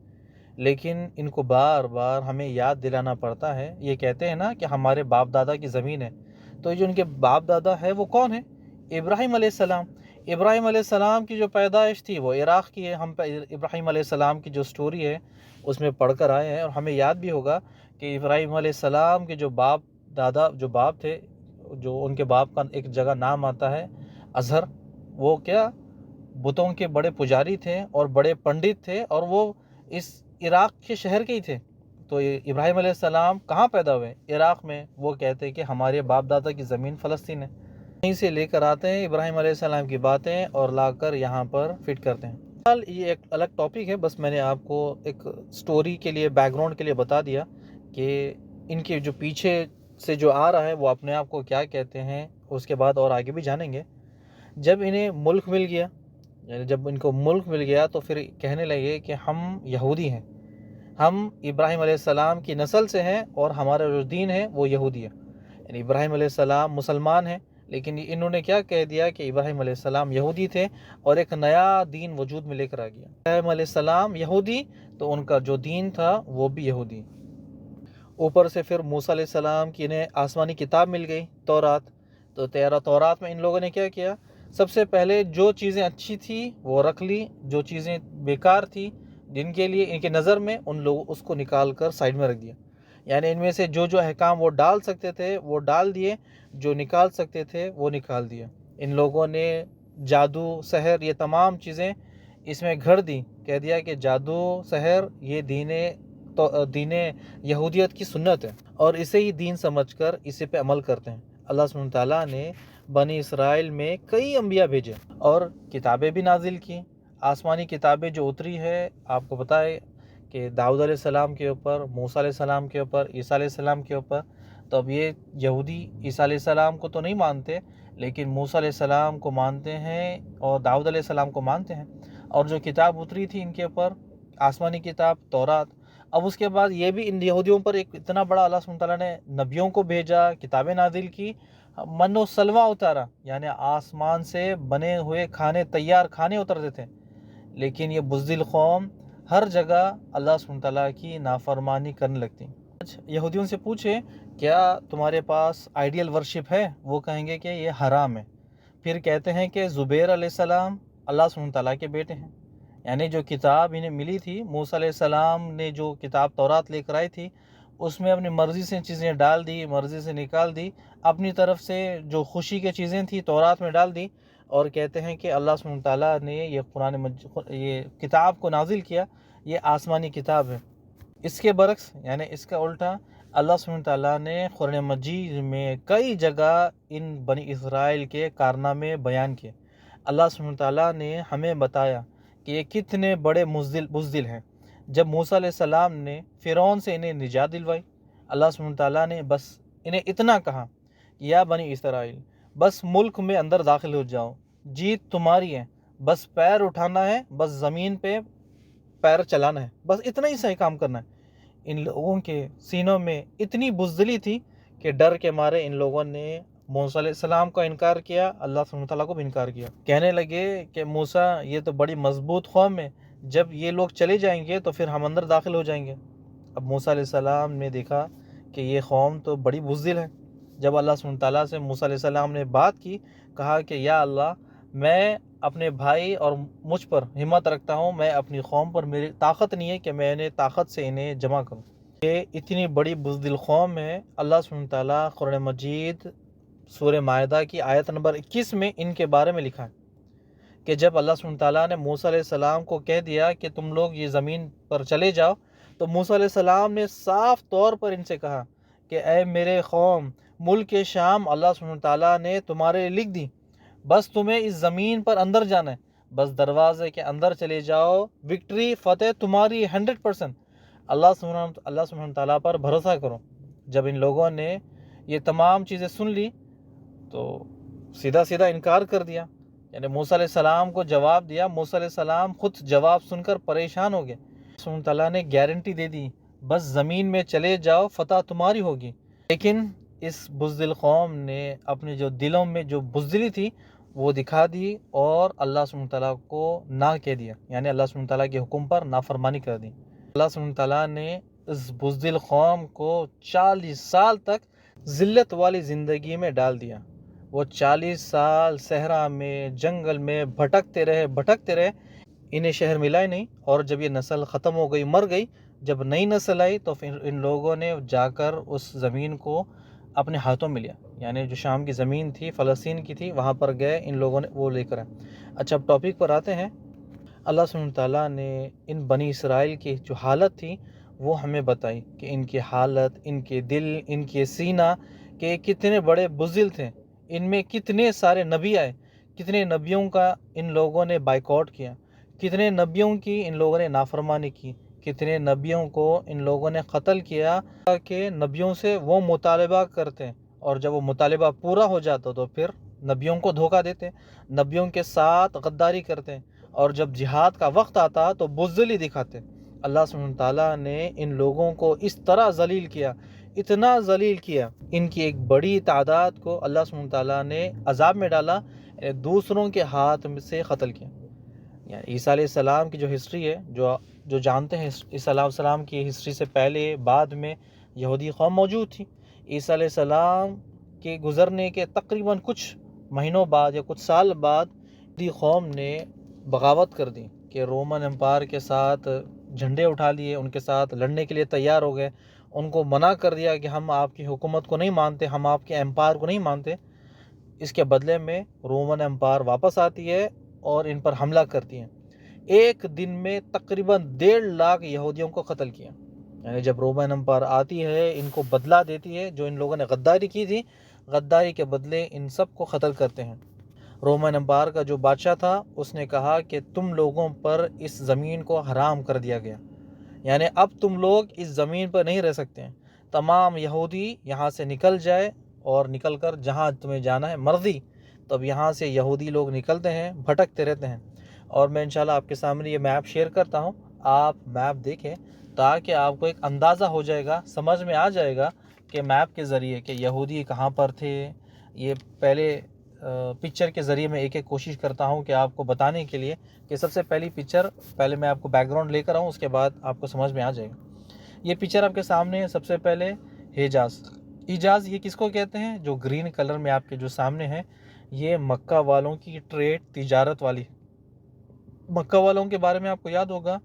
لیکن ان کو بار بار ہمیں یاد دلانا پڑتا ہے۔ یہ کہتے ہیں نا کہ ہمارے باپ دادا کی زمین ہے، تو جو ان کے باپ دادا ہے وہ کون ہے؟ ابراہیم علیہ السلام۔ ابراہیم علیہ السلام کی جو پیدائش تھی وہ عراق کی ہے۔ ہم ابراہیم علیہ السلام کی جو سٹوری ہے اس میں پڑھ کر آئے ہیں، اور ہمیں یاد بھی ہوگا کہ ابراہیم علیہ السلام کے جو باپ دادا جو باپ تھے، جو ان کے باپ کا ایک جگہ نام آتا ہے ازہر، وہ کیا بتوں کے بڑے پجاری تھے اور بڑے پنڈت تھے، اور وہ اس عراق کے شہر کے ہی تھے۔ تو ابراہیم علیہ السلام کہاں پیدا ہوئے؟ عراق میں۔ وہ کہتے ہیں کہ ہمارے باپ دادا کی زمین فلسطین ہے، یہیں سے لے کر آتے ہیں ابراہیم علیہ السلام کی باتیں اور لا کر یہاں پر فٹ کرتے ہیں۔ یہ ایک الگ ٹاپک ہے، بس میں نے آپ کو ایک سٹوری کے لیے، بیک گراؤنڈ کے لیے بتا دیا کہ ان کے جو پیچھے سے جو آ رہا ہے وہ اپنے آپ کو کیا کہتے ہیں، اس کے بعد اور آگے بھی جانیں گے۔ جب انہیں ملک مل گیا، یعنی جب ان کو ملک مل گیا تو پھر کہنے لگے کہ ہم یہودی ہیں، ہم ابراہیم علیہ السلام کی نسل سے ہیں، اور ہمارا جو دین ہے وہ یہودی ہے۔ یعنی ابراہیم علیہ السلام مسلمان ہیں، لیکن انہوں نے کیا کہہ دیا کہ ابراہیم علیہ السلام یہودی تھے، اور ایک نیا دین وجود میں لے کر آ گیا۔ ابراہیم علیہ السلام یہودی، تو ان کا جو دین تھا وہ بھی یہودی۔ اوپر سے پھر موسیٰ علیہ السلام کی انہیں آسمانی کتاب مل گئی، تورات۔ تو تورات میں ان لوگوں نے کیا کیا؟ سب سے پہلے جو چیزیں اچھی تھی وہ رکھ لی، جو چیزیں بیکار تھی جن کے لیے ان کے نظر میں، ان لوگوں اس کو نکال کر سائڈ میں رکھ دیا۔ یعنی ان میں سے جو احکام وہ ڈال سکتے تھے وہ ڈال دیے، جو نکال سکتے تھے وہ نکال دیے۔ ان لوگوں نے جادو، سحر، یہ تمام چیزیں اس میں گھڑ دی، کہہ دیا کہ جادو، سحر یہ دین یہودیت کی سنت ہے، اور اسے ہی دین سمجھ کر اسے پہ عمل کرتے ہیں۔ اللہ سبحانہ وتعالیٰ نے بنی اسرائیل میں کئی انبیاء بھیجے اور کتابیں بھی نازل کی۔ آسمانی کتابیں جو اتری ہے، آپ کو پتہ ہے کہ داؤد علیہ السلام کے اوپر، موسیٰ علیہ السلام کے اوپر، عیسیٰ علیہ السلام کے اوپر۔ تو اب یہ یہودی عیسیٰ علیہ السلام کو تو نہیں مانتے، لیکن موسیٰ علیہ السلام کو مانتے ہیں اور داؤد علیہ السلام کو مانتے ہیں، اور جو کتاب اتری تھی ان کے اوپر، آسمانی کتاب تورات۔ اب اس کے بعد یہ بھی ان یہودیوں پر ایک اتنا بڑا اللہ سبحانہ تعالیٰ نے نبیوں کو بھیجا، کتابیں نازل کی، من و سلوہ اتارا، یعنی آسمان سے بنے ہوئے کھانے، تیار کھانے اترتے تھے۔ لیکن یہ بزدل قوم ہر جگہ اللہ سبحانہ تعالیٰ کی نافرمانی کرنے لگتی۔ یہودیوں سے پوچھے کیا تمہارے پاس آئیڈیل ورشپ ہے؟ وہ کہیں گے کہ یہ حرام ہے۔ پھر کہتے ہیں کہ زبیر علیہ السلام اللہ سبحانہ تعالیٰ کے بیٹے ہیں، یعنی جو کتاب انہیں ملی تھی، موسیٰ علیہ السلام نے جو کتاب تورات لے کر آئی تھی، اس میں اپنی مرضی سے چیزیں ڈال دی، مرضی سے نکال دی، اپنی طرف سے جو خوشی کی چیزیں تھیں تورات میں ڈال دی، اور کہتے ہیں کہ اللہ سبحانہ تعالیٰ نے یہ کتاب کو نازل کیا، یہ آسمانی کتاب ہے۔ اس کے برعکس، یعنی اس کا الٹا، اللہ سبحانہ تعالیٰ نے قرآن مجید میں کئی جگہ ان بنی اسرائیل کے کارنامے بیان کیے۔ اللہ سبحانہ تعالیٰ نے ہمیں بتایا کہ یہ کتنے بڑے بزدل ہیں۔ جب موسیٰ علیہ السلام نے فرعون سے انہیں نجات دلوائی، اللہ سبحانہ تعالیٰ نے بس انہیں اتنا کہا، یا بنی اسرائیل، بس ملک میں اندر داخل ہو جاؤ، جیت تمہاری ہے، بس پیر اٹھانا ہے، بس زمین پہ پیر چلانا ہے، بس اتنا ہی صحیح کام کرنا ہے۔ ان لوگوں کے سینوں میں اتنی بزدلی تھی کہ ڈر کے مارے ان لوگوں نے موسیٰ علیہ السلام کا انکار کیا، اللہ سبحانہ تعالیٰ کو بھی انکار کیا۔ کہنے لگے کہ موسیٰ یہ تو بڑی مضبوط قوم ہے، جب یہ لوگ چلے جائیں گے تو پھر ہم اندر داخل ہو جائیں گے۔ اب موسیٰ علیہ السلام نے دیکھا کہ یہ قوم تو بڑی بزدل ہے۔ جب اللہ سبحانہ تعالیٰ سے موسیٰ علیہ السلام نے بات کی، کہا کہ یا اللہ، میں اپنے بھائی اور مجھ پر ہمت رکھتا ہوں، میں اپنی قوم پر میری طاقت نہیں ہے کہ میں انہیں طاقت سے انہیں جمع کروں۔ یہ اتنی بڑی بزدل قوم ہے۔ اللہ سبحانہ تعالیٰ قرآن مجید سورہ مائدہ کی آیت نمبر 21 میں ان کے بارے میں لکھا ہے کہ جب اللہ سبحانہ تعالیٰ نے موسیٰ علیہ السلام کو کہہ دیا کہ تم لوگ یہ زمین پر چلے جاؤ، تو موسیٰ علیہ السلام نے صاف طور پر ان سے کہا کہ اے میرے قوم، ملک شام اللہ سبحانہ تعالیٰ نے تمہارے لیے لکھ دی، بس تمہیں اس زمین پر اندر جانا ہے، بس دروازے کے اندر چلے جاؤ، وکٹری فتح تمہاری 100%۔ اللہ سبحانہ تعالیٰ پر بھروسہ کرو۔ جب ان لوگوں نے یہ تمام چیزیں سن لی تو سیدھا سیدھا انکار کر دیا، یعنی موسیٰ علیہ السلام کو جواب دیا۔ موسیٰ علیہ السلام خود جواب سن کر پریشان ہو گئے۔ سبحانہ تعالیٰ نے گارنٹی دے دی، بس زمین میں چلے جاؤ، فتح تمہاری ہوگی۔ لیکن اس بزدل قوم نے اپنے جو دلوں میں جو بزدلی تھی وہ دکھا دی اور اللہ سبحانہ تعالیٰ کو نہ کہہ دیا، یعنی اللہ سبحانہ تعالیٰ کے حکم پر نافرمانی کر دی۔ اللہ سبحانہ تعالیٰ نے اس بزدل قوم کو 40 سال تک ذلت والی زندگی میں ڈال دیا۔ وہ 40 سال صحرا میں، جنگل میں بھٹکتے رہے، انہیں شہر ملا ہی نہیں۔ اور جب یہ نسل ختم ہو گئی، مر گئی، جب نئی نسل آئی تو پھر ان لوگوں نے جا کر اس زمین کو اپنے ہاتھوں میں لیا، یعنی جو شام کی زمین تھی، فلسطین کی تھی، وہاں پر گئے، ان لوگوں نے وہ لے کر آئے۔ اچھا، اب ٹاپک پر آتے ہیں۔ اللہ سبحانہ تعالیٰ نے ان بنی اسرائیل کی جو حالت تھی وہ ہمیں بتائی کہ ان کی حالت، ان کے دل، ان کے سینہ کہ کتنے بڑے بزدل تھے۔ ان میں کتنے سارے نبی آئے، کتنے نبیوں کا ان لوگوں نے بائیکاٹ کیا، کتنے نبیوں کی ان لوگوں نے نافرمانی کی، کتنے نبیوں کو ان لوگوں نے قتل کیا کہ نبیوں سے وہ مطالبہ کرتے اور جب وہ مطالبہ پورا ہو جاتا تو پھر نبیوں کو دھوکہ دیتے، نبیوں کے ساتھ غداری کرتے، اور جب جہاد کا وقت آتا تو بزدلی دکھاتے۔ اللہ سبحانہ تعالیٰ نے ان لوگوں کو اس طرح ذلیل کیا، اتنا ذلیل کیا، ان کی ایک بڑی تعداد کو اللہ سبحانہ تعالیٰ نے عذاب میں ڈالا، دوسروں کے ہاتھ سے قتل کیا۔ یعنی عیسیٰ علیہ السلام کی جو ہسٹری ہے، جو جانتے ہیں، عیسیٰ علیہ السلام کی ہسٹری سے پہلے بعد میں یہودی قوم موجود تھی۔ عیسیٰ علیہ السلام کے گزرنے کے تقریباً کچھ مہینوں بعد یا کچھ سال بعد یہودی قوم نے بغاوت کر دی کہ رومن امپائر کے ساتھ جھنڈے اٹھا لیے، ان کے ساتھ لڑنے کے لیے تیار ہو گئے، ان کو منع کر دیا کہ ہم آپ کی حکومت کو نہیں مانتے، ہم آپ کے امپائر کو نہیں مانتے۔ اس کے بدلے میں رومن امپائر واپس آتی ہے اور ان پر حملہ کرتی ہے۔ ایک دن میں تقریباً 1.5 لاکھ یہودیوں کو قتل کیا۔ یعنی جب رومن امپائر آتی ہے، ان کو بدلہ دیتی ہے، جو ان لوگوں نے غداری کی تھی، غداری کے بدلے ان سب کو قتل کرتے ہیں۔ رومن امپائر کا جو بادشاہ تھا اس نے کہا کہ تم لوگوں پر اس زمین کو حرام کر دیا گیا، یعنی اب تم لوگ اس زمین پر نہیں رہ سکتے ہیں، تمام یہودی یہاں سے نکل جائے اور نکل کر جہاں تمہیں جانا ہے مرضی۔ تب یہاں سے یہودی لوگ نکلتے ہیں، بھٹکتے رہتے ہیں۔ اور میں انشاءاللہ آپ کے سامنے یہ میپ شیئر کرتا ہوں، آپ میپ دیکھیں تاکہ آپ کو ایک اندازہ ہو جائے گا، سمجھ میں آ جائے گا کہ میپ کے ذریعے کہ یہودی کہاں پر تھے۔ یہ پہلے پکچر کے ذریعے میں ایک کوشش کرتا ہوں کہ آپ کو بتانے کے لیے کہ سب سے پہلی پکچر، پہلے میں آپ کو بیک گراؤنڈ لے کر آؤں، اس کے بعد آپ کو سمجھ میں آ جائے گا۔ یہ پکچر آپ کے سامنے ہے، سب سے پہلے حجاز۔ حجاز یہ کس کو کہتے ہیں؟ جو گرین کلر میں آپ کے جو سامنے ہے، یہ مکہ والوں کی ٹریڈ، تجارت والی۔ مکہ والوں کے بارے میں آپ کو یاد ہوگا،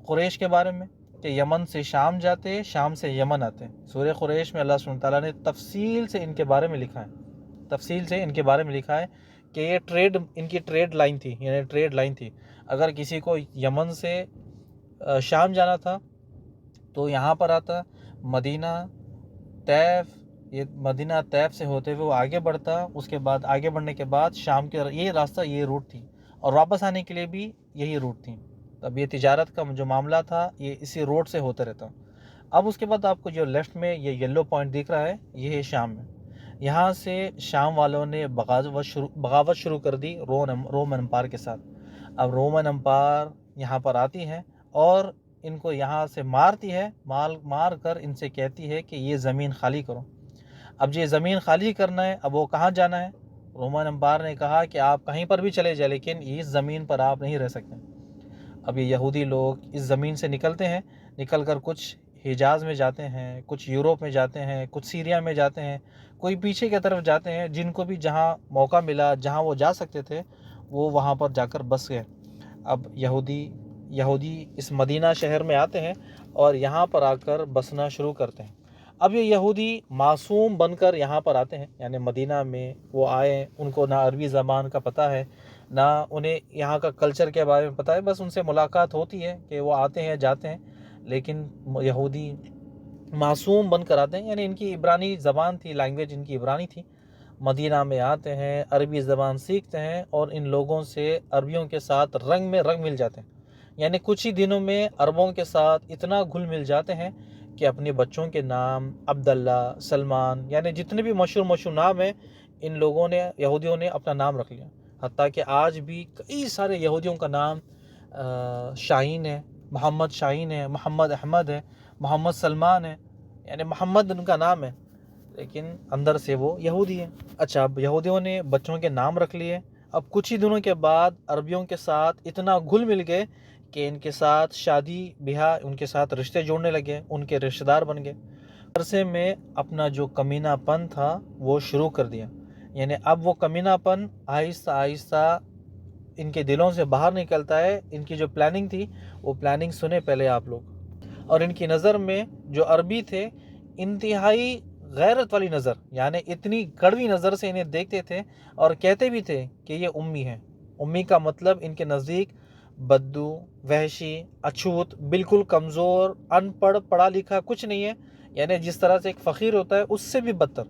قریش کے بارے میں، کہ یمن سے شام جاتے، شام سے یمن آتے۔ سورہ قریش میں اللہ سبحانہ تعالیٰ نے تفصیل سے ان کے بارے میں لکھا ہے، کہ یہ ٹریڈ، ان کی ٹریڈ لائن تھی، یعنی ٹریڈ لائن تھی۔ اگر کسی کو یمن سے شام جانا تھا تو یہاں پر آتا، مدینہ طیف، یہ مدینہ طیف سے ہوتے ہوئے وہ آگے بڑھتا، اس کے بعد آگے بڑھنے کے بعد شام کے یہ راستہ، یہ روٹ تھی، اور واپس آنے کے لیے بھی یہی روٹ تھی۔ اب یہ تجارت کا جو معاملہ تھا یہ اسی روڈ سے ہوتا رہتا۔ اب اس کے بعد آپ کو جو لیفٹ میں یہ یلو پوائنٹ دکھ رہا ہے، یہ ہے شام میں۔ یہاں سے شام والوں نے بغاوت شروع کر دی رومن امپائر کے ساتھ۔ اب رومن امپائر یہاں پر آتی ہے اور ان کو یہاں سے مارتی ہے، مار کر ان سے کہتی ہے کہ یہ زمین خالی کرو۔ اب یہ زمین خالی کرنا ہے، اب وہ کہاں جانا ہے؟ رومن امپائر نے کہا کہ آپ کہیں پر بھی چلے جائیں لیکن اس زمین پر آپ نہیں رہ سکتے۔ اب یہ یہودی لوگ اس زمین سے نکلتے ہیں، نکل کر کچھ حجاز میں جاتے ہیں، کچھ یوروپ میں جاتے ہیں، کچھ سیریا میں جاتے ہیں، کوئی پیچھے کی طرف جاتے ہیں، جن کو بھی جہاں موقع ملا، جہاں وہ جا سکتے تھے وہ وہاں پر جا کر بس گئے۔ اب یہودی اس مدینہ شہر میں آتے ہیں اور یہاں پر آ کر بسنا شروع کرتے ہیں۔ اب یہ یہودی معصوم بن کر یہاں پر آتے ہیں، یعنی مدینہ میں وہ آئے، ان کو نہ عربی زبان کا پتہ ہے، نہ انہیں یہاں کا کلچر کے بارے میں پتہ ہے، بس ان سے ملاقات ہوتی ہے کہ وہ آتے ہیں جاتے ہیں، لیکن یہودی معصوم بن کر آتے ہیں، یعنی ان کی عبرانی زبان تھی، لینگویج ان کی عبرانی تھی۔ مدینہ میں آتے ہیں، عربی زبان سیکھتے ہیں اور ان لوگوں سے عربیوں کے ساتھ رنگ میں رنگ مل جاتے ہیں، یعنی کچھ ہی دنوں میں عربوں کے ساتھ اتنا گھل مل جاتے ہیں کہ اپنے بچوں کے نام عبداللہ، سلمان، یعنی جتنے بھی مشہور نام ہیں ان لوگوں نے، یہودیوں نے اپنا نام رکھ لیا۔ حتیٰ کہ آج بھی کئی سارے یہودیوں کا نام شاہین ہے، محمد شاہین ہے، محمد احمد ہے، محمد سلمان ہے، یعنی محمد ان کا نام ہے لیکن اندر سے وہ یہودی ہے۔ اچھا، اب یہودیوں نے بچوں کے نام رکھ لیے، اب کچھ ہی دنوں کے بعد عربیوں کے ساتھ اتنا گھل مل گئے کہ ان کے ساتھ شادی بیاہ، ان کے ساتھ رشتے جوڑنے لگے، ان کے رشتہ دار بن گئے۔ عرصے میں اپنا جو کمینہ پن تھا وہ شروع کر دیا، یعنی اب وہ کمینہ پن آہستہ آہستہ ان کے دلوں سے باہر نکلتا ہے۔ ان کی جو پلاننگ تھی وہ پلاننگ سنے پہلے آپ لوگ، اور ان کی نظر میں جو عربی تھے انتہائی غیرت والی نظر، یعنی اتنی کڑوی نظر سے انہیں دیکھتے تھے اور کہتے بھی تھے کہ یہ امی ہیں۔ امی کا مطلب ان کے نزدیک بدو، وحشی، اچھوت، بالکل کمزور، ان پڑھ، پڑھا لکھا کچھ نہیں ہے، یعنی جس طرح سے ایک فقیر ہوتا ہے اس سے بھی بدتر۔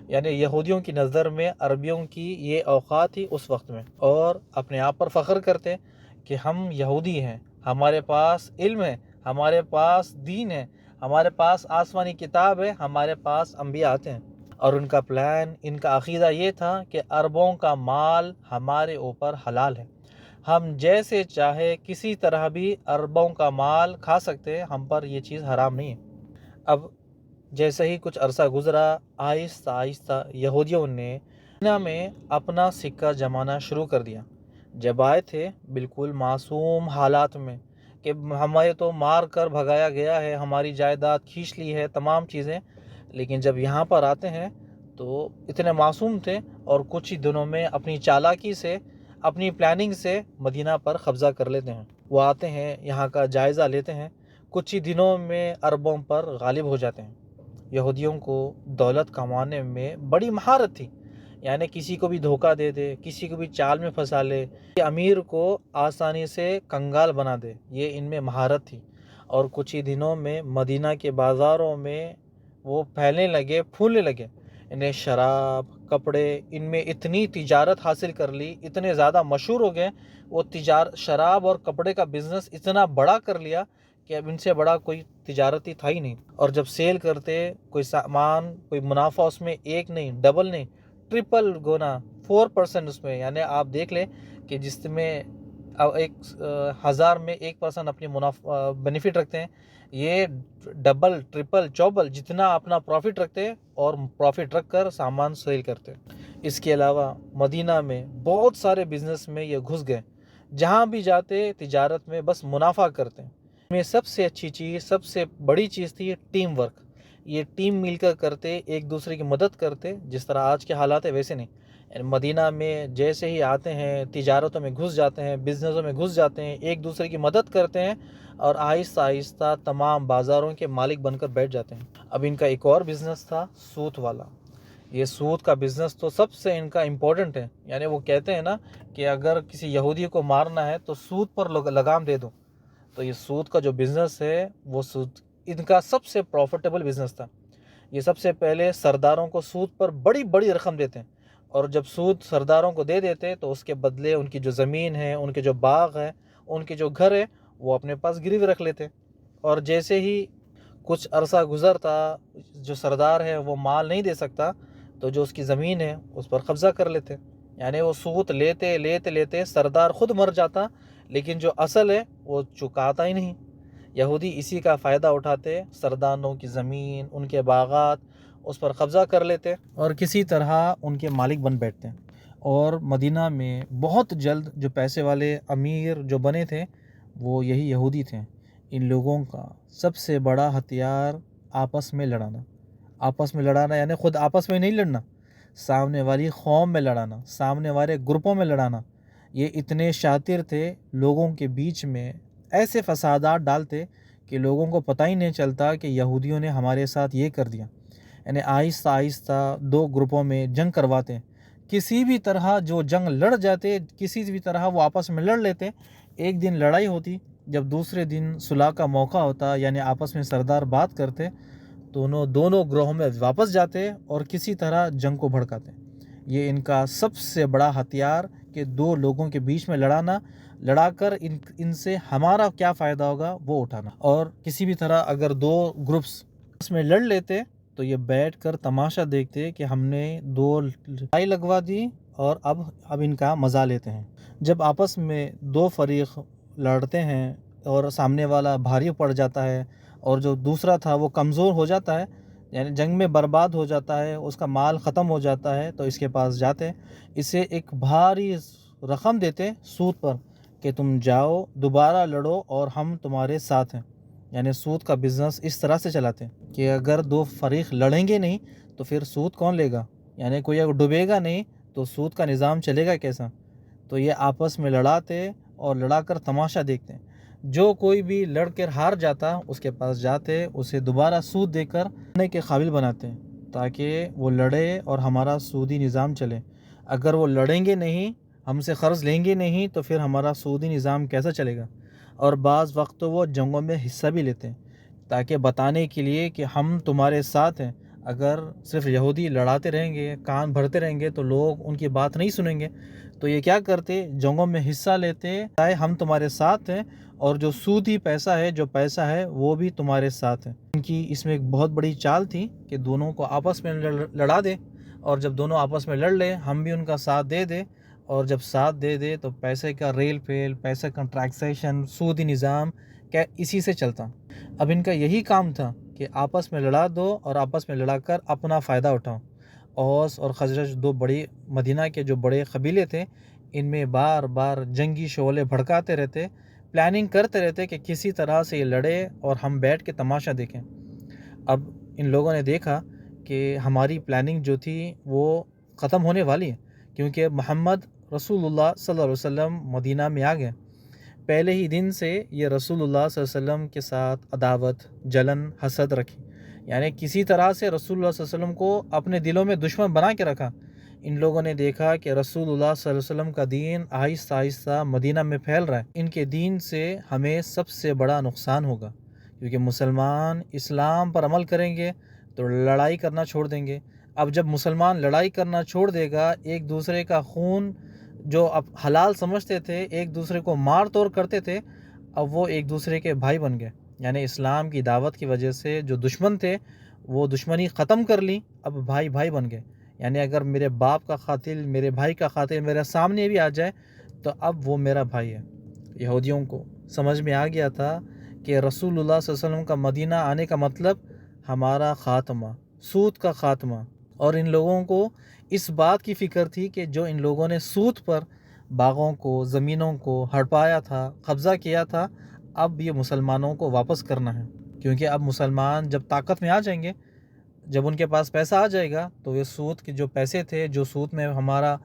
یعنی یہودیوں کی نظر میں عربیوں کی یہ اوقات تھی اس وقت میں، اور اپنے آپ پر فخر کرتے کہ ہم یہودی ہیں، ہمارے پاس علم ہے، ہمارے پاس دین ہے، ہمارے پاس آسمانی کتاب ہے، ہمارے پاس انبیاء آتے ہیں۔ اور ان کا پلان، ان کا عقیدہ یہ تھا کہ عربوں کا مال ہمارے اوپر حلال ہے، ہم جیسے چاہے کسی طرح بھی عربوں کا مال کھا سکتے ہیں، ہم پر یہ چیز حرام نہیں ہے۔ اب جیسے ہی کچھ عرصہ گزرا، آہستہ آہستہ یہودیوں نے مدینہ میں اپنا سکہ جمانا شروع کر دیا۔ جب آئے تھے بالکل معصوم حالات میں کہ ہمیں تو مار کر بھگایا گیا ہے، ہماری جائیداد کھینچ لی ہے، تمام چیزیں، لیکن جب یہاں پر آتے ہیں تو اتنے معصوم تھے اور کچھ ہی دنوں میں اپنی چالاکی سے، اپنی پلاننگ سے مدینہ پر قبضہ کر لیتے ہیں۔ وہ آتے ہیں، یہاں کا جائزہ لیتے ہیں، کچھ ہی دنوں میں عربوں پر غالب ہو جاتے ہیں۔ یہودیوں کو دولت کمانے میں بڑی مہارت تھی، یعنی کسی کو بھی دھوکہ دے دے، کسی کو بھی چال میں پھنسا لے، امیر کو آسانی سے کنگال بنا دے، یہ ان میں مہارت تھی۔ اور کچھ ہی دنوں میں مدینہ کے بازاروں میں وہ پھیلنے لگے، پھولنے لگے، انہیں شراب، کپڑے، ان میں اتنی تجارت حاصل کر لی، اتنے زیادہ مشہور ہو گئے، وہ شراب اور کپڑے کا بزنس اتنا بڑا کر لیا کہ اب ان سے بڑا کوئی تجارتی تھا ہی نہیں۔ اور جب سیل کرتے کوئی سامان، کوئی منافع اس میں ایک نہیں، ڈبل نہیں، ٹرپل گنا، 4% اس میں، یعنی آپ دیکھ لیں کہ جس میں ایک 1000 میں 1% اپنی منافع بینیفٹ رکھتے ہیں، یہ ڈبل، ٹرپل، چوبل جتنا اپنا پروفٹ رکھتے ہیں اور پروفٹ رکھ کر سامان سیل کرتے ہیں۔ اس کے علاوہ مدینہ میں بہت سارے بزنس میں یہ گھس گئے، جہاں بھی جاتے تجارت میں بس منافع کرتے ہیں۔ میں سب سے اچھی چیز، سب سے بڑی چیز تھی ٹیم ورک۔ یہ ٹیم مل کر کرتے، ایک دوسرے کی مدد کرتے، جس طرح آج کے حالات ہے ویسے نہیں۔ مدینہ میں جیسے ہی آتے ہیں تجارتوں میں گھس جاتے ہیں، بزنسوں میں گھس جاتے ہیں، ایک دوسرے کی مدد کرتے ہیں اور آہستہ آہستہ تمام بازاروں کے مالک بن کر بیٹھ جاتے ہیں۔ اب ان کا ایک اور بزنس تھا سود والا۔ یہ سود کا بزنس تو سب سے ان کا امپورٹنٹ ہے، یعنی وہ کہتے ہیں نا کہ اگر کسی یہودی کو مارنا ہے تو سود پر لگام دے دو۔ تو یہ سود کا جو بزنس ہے وہ سود ان کا سب سے پروفیٹیبل بزنس تھا۔ یہ سب سے پہلے سرداروں کو سود پر بڑی بڑی رقم دیتے ہیں، اور جب سود سرداروں کو دے دیتے تو اس کے بدلے ان کی جو زمین ہے، ان کے جو باغ ہے، ان کے جو گھر ہے، وہ اپنے پاس گروی رکھ لیتے۔ اور جیسے ہی کچھ عرصہ گزرتا، جو سردار ہے وہ مال نہیں دے سکتا تو جو اس کی زمین ہے اس پر قبضہ کر لیتے، یعنی وہ سود لیتے لیتے لیتے سردار خود مر جاتا، لیکن جو اصل ہے وہ چکاتا ہی نہیں۔ یہودی اسی کا فائدہ اٹھاتے، سرداروں کی زمین، ان کے باغات، اس پر قبضہ کر لیتے اور کسی طرح ان کے مالک بن بیٹھتے۔ اور مدینہ میں بہت جلد جو پیسے والے امیر جو بنے تھے وہ یہی یہودی تھے۔ ان لوگوں کا سب سے بڑا ہتھیار آپس میں لڑانا۔ آپس میں لڑانا یعنی خود آپس میں نہیں لڑنا، سامنے والی قوم میں لڑانا، سامنے والے گروپوں میں لڑانا، یہ اتنے شاطر تھے، لوگوں کے بیچ میں ایسے فسادات ڈالتے کہ لوگوں کو پتہ ہی نہیں چلتا کہ یہودیوں نے ہمارے ساتھ یہ کر دیا۔ یعنی آہستہ آہستہ دو گروپوں میں جنگ کرواتے، کسی بھی طرح جو جنگ لڑ جاتے، کسی بھی طرح وہ آپس میں لڑ لیتے، ایک دن لڑائی ہوتی، جب دوسرے دن صلح کا موقع ہوتا یعنی آپس میں سردار بات کرتے، دونوں گروہوں میں واپس جاتے اور کسی طرح جنگ کو بھڑکاتے۔ یہ ان کا سب سے بڑا ہتھیار کہ دو لوگوں کے بیچ میں لڑا کر ان سے ہمارا کیا فائدہ ہوگا وہ اٹھانا، اور کسی بھی طرح اگر دو گروپس اس میں لڑ لیتے تو یہ بیٹھ کر تماشا دیکھتے کہ ہم نے دو لڑائی لگوا دی اور اب ان کا مزہ لیتے ہیں۔ جب آپس میں دو فریق لڑتے ہیں اور سامنے والا بھاری پڑ جاتا ہے اور جو دوسرا تھا وہ کمزور ہو جاتا ہے، یعنی جنگ میں برباد ہو جاتا ہے، اس کا مال ختم ہو جاتا ہے، تو اس کے پاس جاتے، اسے ایک بھاری رقم دیتے سود پر کہ تم جاؤ دوبارہ لڑو اور ہم تمہارے ساتھ ہیں۔ یعنی سود کا بزنس اس طرح سے چلاتے ہیں کہ اگر دو فریق لڑیں گے نہیں تو پھر سود کون لے گا؟ یعنی کوئی اگر ڈوبے گا نہیں تو سود کا نظام چلے گا کیسا؟ تو یہ آپس میں لڑاتے اور لڑا کر تماشا دیکھتے ہیں۔ جو کوئی بھی لڑ کر ہار جاتا اس کے پاس جاتے، اسے دوبارہ سود دے کر لڑنے کے قابل بناتے تاکہ وہ لڑے اور ہمارا سودی نظام چلے۔ اگر وہ لڑیں گے نہیں، ہم سے قرض لیں گے نہیں تو پھر ہمارا سودی نظام کیسا چلے گا؟ اور بعض وقت تو وہ جنگوں میں حصہ بھی لیتے ہیں تاکہ بتانے کے لیے کہ ہم تمہارے ساتھ ہیں۔ اگر صرف یہودی لڑاتے رہیں گے، کان بھرتے رہیں گے تو لوگ ان کی بات نہیں سنیں گے، تو یہ کیا کرتے؟ جنگوں میں حصہ لیتے، ہم تمہارے ساتھ ہیں اور جو سودی پیسہ ہے وہ بھی تمہارے ساتھ ہے۔ ان کی اس میں ایک بہت بڑی چال تھی کہ دونوں کو آپس میں لڑا دے، اور جب دونوں آپس میں لڑ لیں ہم بھی ان کا ساتھ دے دیں، اور جب ساتھ دے دے تو پیسے کا ریل پھیل، پیسے کا ٹرانزیکشن، سودی نظام کیا اسی سے چلتا۔ اب ان کا یہی کام تھا کہ آپس میں لڑا دو اور آپس میں لڑا کر اپنا فائدہ اٹھاؤ۔ اوس اور خزرج دو بڑی مدینہ کے جو بڑے قبیلے تھے، ان میں بار بار جنگی شعلے بھڑکاتے رہتے، پلاننگ کرتے رہتے کہ کسی طرح سے یہ لڑے اور ہم بیٹھ کے تماشا دیکھیں۔ اب ان لوگوں نے دیکھا کہ ہماری پلاننگ جو تھی وہ ختم ہونے والی ہے، کیونکہ محمد رسول اللہ صلی اللہ علیہ وسلم مدینہ میں آ گئے۔ پہلے ہی دن سے یہ رسول اللہ صلی اللہ علیہ وسلم کے ساتھ عداوت، جلن، حسد رکھی، یعنی کسی طرح سے رسول اللہ صلی اللہ علیہ وسلم کو اپنے دلوں میں دشمن بنا کے رکھا۔ ان لوگوں نے دیکھا کہ رسول اللہ صلی اللہ علیہ وسلم کا دین آہستہ آہستہ مدینہ میں پھیل رہا ہے، ان کے دین سے ہمیں سب سے بڑا نقصان ہوگا، کیونکہ مسلمان اسلام پر عمل کریں گے تو لڑائی کرنا چھوڑ دیں گے۔ اب جب مسلمان لڑائی کرنا چھوڑ دے گا، ایک دوسرے کا خون جو اب حلال سمجھتے تھے، ایک دوسرے کو مار توڑ کرتے تھے، اب وہ ایک دوسرے کے بھائی بن گئے۔ یعنی اسلام کی دعوت کی وجہ سے جو دشمن تھے وہ دشمنی ختم کر لی، اب بھائی بن گئے۔ یعنی اگر میرے باپ کا قاتل، میرے بھائی کا قاتل میرے سامنے بھی آ جائے تو اب وہ میرا بھائی ہے۔ یہودیوں کو سمجھ میں آ گیا تھا کہ رسول اللہ صلی اللہ علیہ وسلم کا مدینہ آنے کا مطلب ہمارا خاتمہ، سود کا خاتمہ، اور ان لوگوں کو اس بات کی فکر تھی کہ جو ان لوگوں نے سود پر باغوں کو، زمینوں کو ہڑپایا تھا، قبضہ کیا تھا، اب یہ مسلمانوں کو واپس کرنا ہے، کیونکہ اب مسلمان جب طاقت میں آ جائیں گے، جب ان کے پاس پیسہ آ جائے گا تو یہ سود کے جو پیسے تھے، جو سود میں ہمارا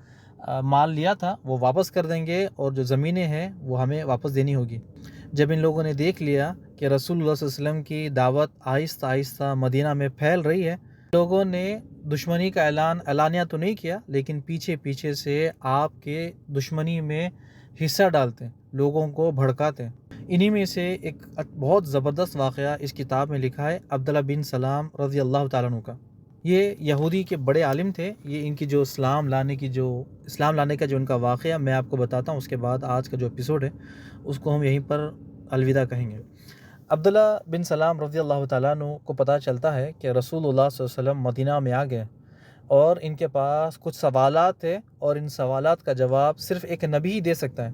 مال لیا تھا وہ واپس کر دیں گے، اور جو زمینیں ہیں وہ ہمیں واپس دینی ہوگی۔ جب ان لوگوں نے دیکھ لیا کہ رسول اللہ صلی اللہ علیہ وسلم کی دعوت آہستہ آہستہ مدینہ میں پھیل رہی ہے، لوگوں نے دشمنی کا اعلانیہ تو نہیں کیا، لیکن پیچھے پیچھے سے آپ کے دشمنی میں حصہ ڈالتے، لوگوں کو بھڑکاتے۔ انہی میں سے ایک بہت زبردست واقعہ اس کتاب میں لکھا ہے عبداللہ بن سلام رضی اللہ تعالیٰ عنہ کا۔ یہ یہودی کے بڑے عالم تھے۔ یہ ان کی جو اسلام لانے کا جو ان کا واقعہ میں آپ کو بتاتا ہوں، اس کے بعد آج کا جو ایپیسوڈ ہے اس کو ہم یہیں پر الوداع کہیں گے۔ عبداللہ بن سلام رضی اللہ تعالیٰ عنہ کو پتہ چلتا ہے کہ رسول اللہ صلی اللہ علیہ وسلم مدینہ میں آ گئے، اور ان کے پاس کچھ سوالات تھے، اور ان سوالات کا جواب صرف ایک نبی ہی دے سکتا ہے۔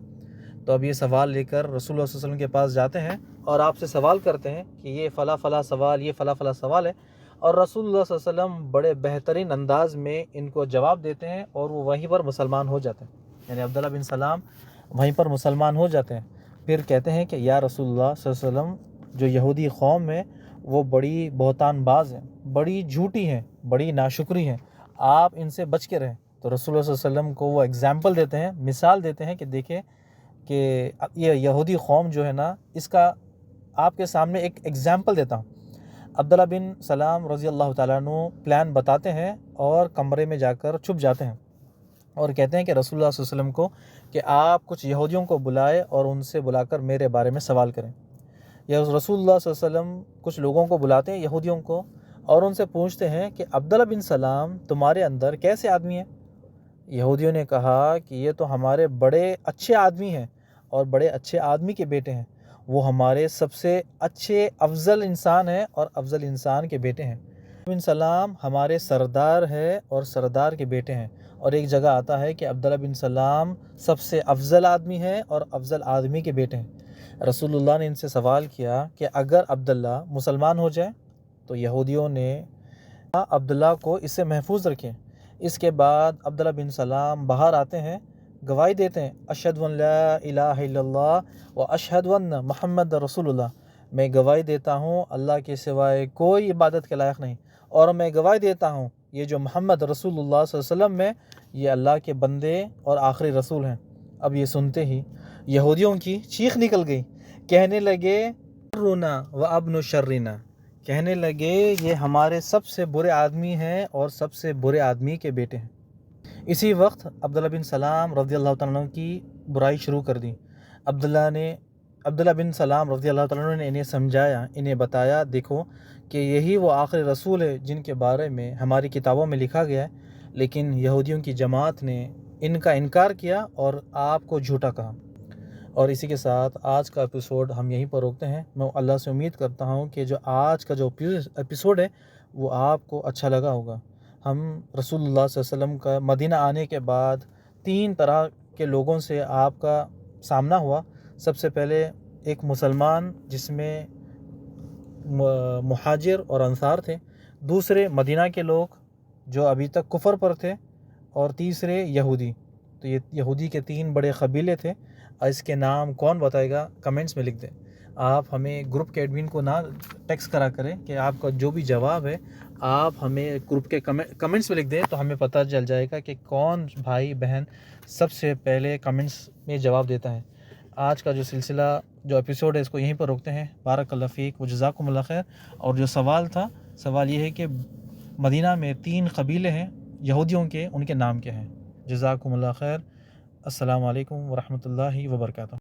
تو اب یہ سوال لے کر رسول اللہ صلی اللہ علیہ وسلم کے پاس جاتے ہیں اور آپ سے سوال کرتے ہیں کہ یہ فلاں فلاں سوال، یہ فلاں فلاں سوال ہے، اور رسول اللہ صلی اللہ علیہ وسلم بڑے بہترین انداز میں ان کو جواب دیتے ہیں، اور وہ وہیں پر مسلمان ہو جاتے ہیں۔ یعنی عبداللہ بن سلام وہیں پر مسلمان ہو جاتے ہیں۔ پھر کہتے ہیں کہ یا رسول اللہ صلی اللہ علیہ وسلم، جو یہودی قوم ہے وہ بڑی بہتان باز ہیں، بڑی جھوٹی ہیں، بڑی ناشکری ہیں، آپ ان سے بچ کے رہیں، تو رسول اللہ صلی اللہ علیہ وسلم کو وہ اگزامپل دیتے ہیں، مثال دیتے ہیں کہ دیکھیں کہ یہ یہودی قوم جو ہے نا، اس کا آپ کے سامنے ایک اگزامپل دیتا ہوں۔ عبداللہ بن سلام رضی اللہ تعالیٰ عنہ پلان بتاتے ہیں اور کمرے میں جا کر چھپ جاتے ہیں اور کہتے ہیں کہ رسول اللہ صلی اللہ علیہ وسلم کو کہ آپ کچھ یہودیوں کو بلائے اور ان سے بلا کر میرے بارے میں سوال کریں۔ یا رسول اللہ صلی اللہ علیہ وسلم کچھ لوگوں کو بلاتے ہیں، یہودیوں کو، اور ان سے پوچھتے ہیں کہ عبداللہ بن سلام تمہارے اندر کیسے آدمی ہیں؟ یہودیوں نے کہا کہ یہ تو ہمارے بڑے اچھے آدمی ہیں اور بڑے اچھے آدمی کے بیٹے ہیں، وہ ہمارے سب سے اچھے افضل انسان ہیں اور افضل انسان کے بیٹے ہیں۔ بن سلام ہمارے سردار ہے اور سردار کے بیٹے ہیں، اور ایک جگہ آتا ہے کہ عبداللہ بن سلام سب سے افضل آدمی ہے اور افضل آدمی کے بیٹے ہیں۔ رسول اللہ نے ان سے سوال کیا کہ اگر عبداللہ مسلمان ہو جائے تو یہودیوں نے عبداللہ کو اس سے محفوظ رکھیں۔ اس کے بعد عبداللہ بن سلام باہر آتے ہیں، گواہی دیتے ہیں، اشہد ان لا الہ الا اللہ و اشہد ان محمد رسول اللہ، میں گواہی دیتا ہوں اللہ کے سوائے کوئی عبادت کے لائق نہیں، اور میں گواہی دیتا ہوں یہ جو محمد رسول اللہ صلی اللہ علیہ وسلم میں یہ اللہ کے بندے اور آخری رسول ہیں۔ اب یہ سنتے ہی یہودیوں کی چیخ نکل گئی، کہنے لگے رونا و ابن شرنا، کہنے لگے یہ ہمارے سب سے برے آدمی ہیں اور سب سے برے آدمی کے بیٹے ہیں۔ اسی وقت عبداللہ بن سلام رضی اللہ تعالیٰ عنہ کی برائی شروع کر دی۔ عبداللہ بن سلام رضی اللہ تعالیٰ عنہ نے انہیں سمجھایا، انہیں بتایا، دیکھو کہ یہی وہ آخری رسول ہے جن کے بارے میں ہماری کتابوں میں لکھا گیا ہے، لیکن یہودیوں کی جماعت نے ان کا انکار کیا اور آپ کو جھوٹا کہا۔ اور اسی کے ساتھ آج کا ایپیسوڈ ہم یہیں پر روکتے ہیں۔ میں اللہ سے امید کرتا ہوں کہ جو آج کا جو ایپیسوڈ ہے وہ آپ کو اچھا لگا ہوگا۔ ہم رسول اللہ صلی اللہ علیہ وسلم کا مدینہ آنے کے بعد 3 طرح کے لوگوں سے آپ کا سامنا ہوا۔ سب سے پہلے ایک مسلمان جس میں مہاجر اور انصار تھے، دوسرے مدینہ کے لوگ جو ابھی تک کفر پر تھے، اور تیسرے یہودی۔ تو یہ یہودی کے 3 بڑے قبیلے تھے، اور اس کے نام کون بتائے گا کمنٹس میں لکھ دیں۔ آپ ہمیں گروپ کے ایڈمن کو نہ ٹیکسٹ کرا کریں کہ آپ کا جو بھی جواب ہے آپ ہمیں گروپ کے کمنٹس میں لکھ دیں، تو ہمیں پتہ چل جائے گا کہ کون بھائی بہن سب سے پہلے کمنٹس میں جواب دیتا ہے۔ آج کا جو سلسلہ جو ایپیسوڈ ہے اس کو یہیں پر روکتے ہیں۔ بارک اللہ فیک و جزاکم اللہ خیر۔ اور جو سوال تھا، سوال یہ ہے کہ مدینہ میں 3 قبیلے ہیں یہودیوں کے، ان کے نام کیا ہیں؟ جزاکم اللہ خیر۔ السلام علیکم ورحمۃ اللہ وبرکاتہ۔